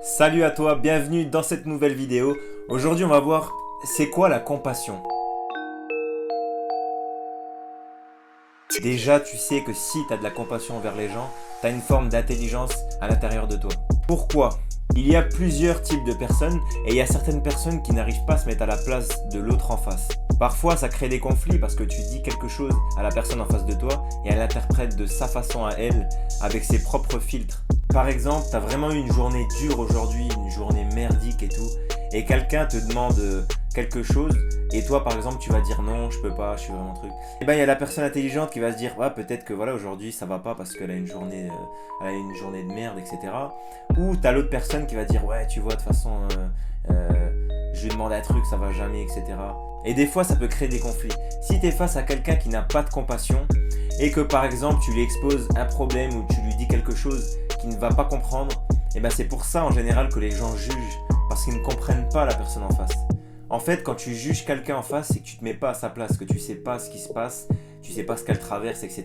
Salut à toi, bienvenue dans cette nouvelle vidéo. Aujourd'hui on va voir c'est quoi la compassion. Déjà tu sais que si tu as de la compassion envers les gens, tu as une forme d'intelligence à l'intérieur de toi. Pourquoi ? Il y a plusieurs types de personnes et il y a certaines personnes qui n'arrivent pas à se mettre à la place de l'autre en face. Parfois ça crée des conflits parce que tu dis quelque chose à la personne en face de toi et elle interprète de sa façon à elle avec ses propres filtres. Par exemple, tu as vraiment eu une journée dure aujourd'hui, une journée merdique et tout, et quelqu'un te demande quelque chose, et toi par exemple tu vas dire non, je peux pas, je suis vraiment truc. Et ben il y a la personne intelligente qui va se dire peut-être que voilà aujourd'hui ça va pas parce qu'elle a une journée, de merde, etc. Ou t'as l'autre personne qui va dire ouais tu vois de toute façon je lui demande un truc, ça va jamais, etc. Et des fois ça peut créer des conflits. Si tu es face à quelqu'un qui n'a pas de compassion et que par exemple tu lui exposes un problème ou tu lui dis quelque chose qui ne va pas comprendre, et ben c'est pour ça en général que les gens jugent, parce qu'ils ne comprennent pas la personne en face. En fait, quand tu juges quelqu'un en face, c'est que tu te mets pas à sa place, que tu sais pas ce qui se passe, tu sais pas ce qu'elle traverse, etc.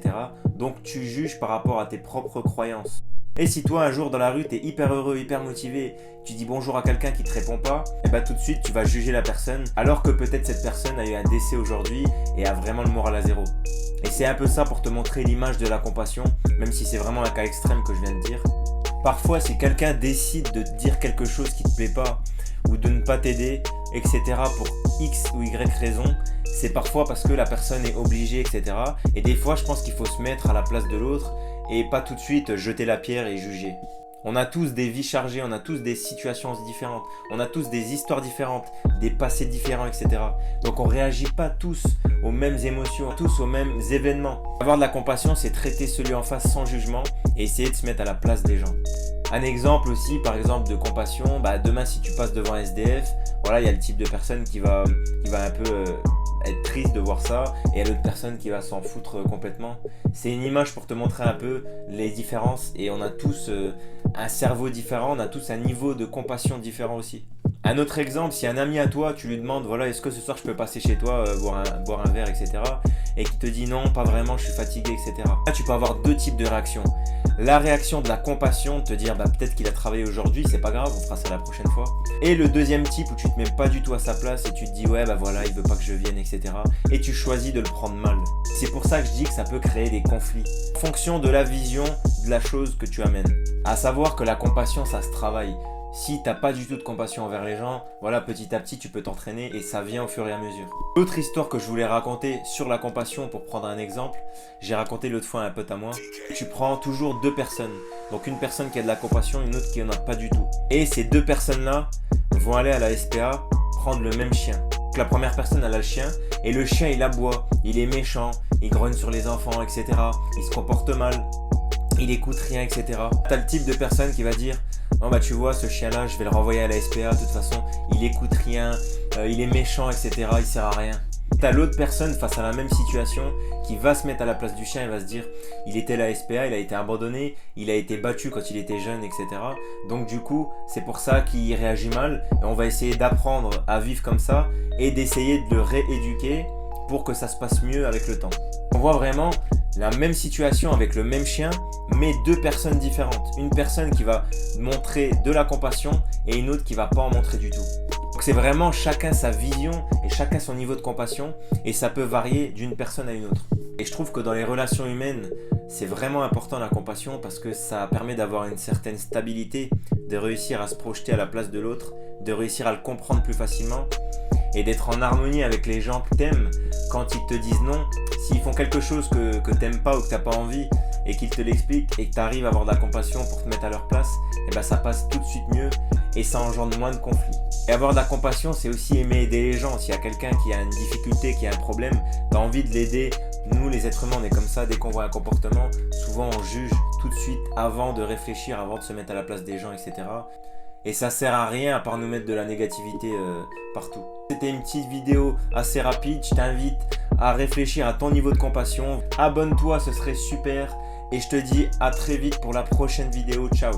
Donc tu juges par rapport à tes propres croyances. Et si toi un jour dans la rue t'es hyper heureux, hyper motivé, tu dis bonjour à quelqu'un qui te répond pas, et bah tout de suite tu vas juger la personne, alors que peut-être cette personne a eu un décès aujourd'hui et a vraiment le moral à zéro. Et c'est un peu ça pour te montrer l'image de la compassion, même si c'est vraiment un cas extrême que je viens de dire. Parfois si quelqu'un décide de te dire quelque chose qui te plaît pas, ou de ne pas t'aider, etc. pour X ou Y raison, c'est parfois parce que la personne est obligée, etc. Et des fois je pense qu'il faut se mettre à la place de l'autre et pas tout de suite jeter la pierre et juger. On a tous des vies chargées, on a tous des situations différentes, on a tous des histoires différentes, des passés différents, etc. Donc on réagit pas tous aux mêmes émotions, tous aux mêmes événements. Avoir de la compassion, c'est traiter celui en face sans jugement et essayer de se mettre à la place des gens. Un exemple aussi, par exemple, de compassion, demain si tu passes devant un SDF, voilà, il y a le type de personne qui va un peu être triste de voir ça, et il y a l'autre personne qui va s'en foutre complètement. C'est une image pour te montrer un peu les différences, et on a tous un cerveau différent, on a tous un niveau de compassion différent aussi. Un autre exemple, si un ami à toi, tu lui demandes, voilà, est-ce que ce soir je peux passer chez toi, boire un verre, etc. et qui te dit non, pas vraiment, je suis fatigué, etc. Là, tu peux avoir deux types de réactions. La réaction de la compassion, de te dire peut-être qu'il a travaillé aujourd'hui, c'est pas grave, on fera ça la prochaine fois. Et le deuxième type où tu te mets pas du tout à sa place et tu te dis ouais voilà, il veut pas que je vienne, etc. Et tu choisis de le prendre mal. C'est pour ça que je dis que ça peut créer des conflits en fonction de la vision de la chose que tu amènes. À savoir que la compassion, ça se travaille. Si t'as pas du tout de compassion envers les gens, voilà, petit à petit tu peux t'entraîner et ça vient au fur et à mesure. L'autre histoire que je voulais raconter sur la compassion, pour prendre un exemple, j'ai raconté l'autre fois à un pote à moi. Tu prends toujours deux personnes, donc une personne qui a de la compassion, une autre qui en a pas du tout. Et ces deux personnes-là vont aller à la SPA prendre le même chien. Donc la première personne elle a le chien et le chien il aboie, il est méchant, il grogne sur les enfants, etc. Il se comporte mal, il écoute rien, etc. T'as le type de personne qui va dire non tu vois ce chien là je vais le renvoyer à la SPA, de toute façon il écoute rien, il est méchant, etc. il sert à rien. T'as l'autre personne face à la même situation qui va se mettre à la place du chien et va se dire il était à la SPA, il a été abandonné, il a été battu quand il était jeune, etc. Donc du coup c'est pour ça qu'il réagit mal et on va essayer d'apprendre à vivre comme ça et d'essayer de le rééduquer pour que ça se passe mieux avec le temps. On voit vraiment la même situation avec le même chien, mais deux personnes différentes. Une personne qui va montrer de la compassion et une autre qui va pas en montrer du tout. Donc c'est vraiment chacun sa vision et chacun son niveau de compassion et ça peut varier d'une personne à une autre. Et je trouve que dans les relations humaines, c'est vraiment important la compassion parce que ça permet d'avoir une certaine stabilité, de réussir à se projeter à la place de l'autre, de réussir à le comprendre plus facilement et d'être en harmonie avec les gens que t'aimes quand ils te disent non. S'ils font quelque chose que t'aimes pas ou que t'as pas envie et qu'ils te l'expliquent et que t'arrives à avoir de la compassion pour te mettre à leur place, et ça passe tout de suite mieux et ça engendre moins de conflits. Et avoir de la compassion, c'est aussi aimer aider les gens. S'il y a quelqu'un qui a une difficulté, qui a un problème, t'as envie de l'aider. Nous les êtres humains on est comme ça, dès qu'on voit un comportement, souvent on juge tout de suite avant de réfléchir, avant de se mettre à la place des gens, etc. Et ça sert à rien à part nous mettre de la négativité partout. C'était une petite vidéo assez rapide, je t'invite à réfléchir à ton niveau de compassion. Abonne-toi, ce serait super. Et je te dis à très vite pour la prochaine vidéo. Ciao.